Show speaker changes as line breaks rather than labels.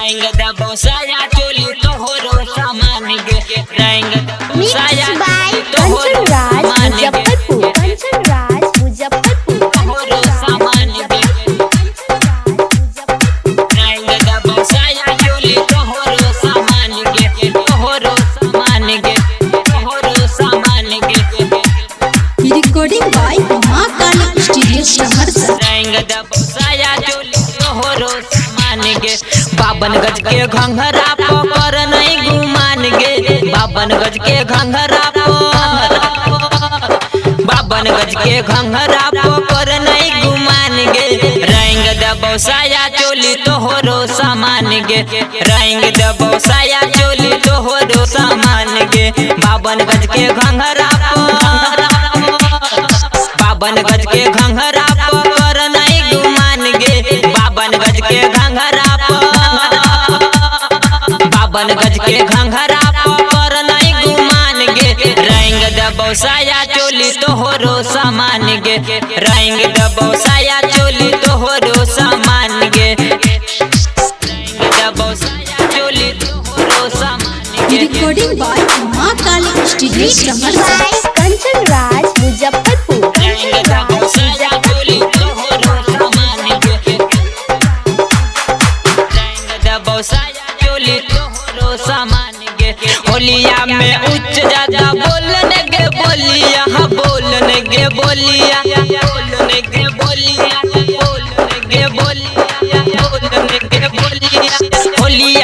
रंग दबो साया चोली तोहरो सामान गे रंग दबो साया
कंचन राज मुजफ्फरपुर
तोहरो सामान गे रंग दबो साया चोली तोहरो सामान गे तोहरो सामान गे तोहरो सामान गे
रिकॉर्डिंग बाय मां काली स्टूडियो सहरसा।
रंग दबो साया चोली तोहरो सामान गे 52 गज के घंघरा पर नहीं गुमान गे 52 गज के घंघरा 52 गज के घंघरा पर नहीं गुमान गे रंग दबो साया चोली तोहरो सामान गे रंग दबो साया चोली तोहरो सामान गे 52 गज के घंघरा 52 गज के घंघरा पर नहीं गुमान गे 52 गज के घंघरा 52 गज के घंघरा पर नहीं गुमान गे रंग दबो साया चोली तोहरो सामान गे रंग दबो साया चोली तोहरो सामान गे रंग दबो साया चोली तोहरो सामान गे
रिकॉर्डिंग बाय मां काली स्टूडियो सहरसा।
कंचन राज मुजफ्फरपुर
रंग दबो साया चोली तोहरो सामान गे रंग दबो साया चोली तोहरो सामान गे होलिया में उच्च ज्यादा बोलने गे बोलिया हाँ बोलने गे बोलिया बोलने गे बोलिया बोलने गे बोलिया बोलने गे बोलिया होलिया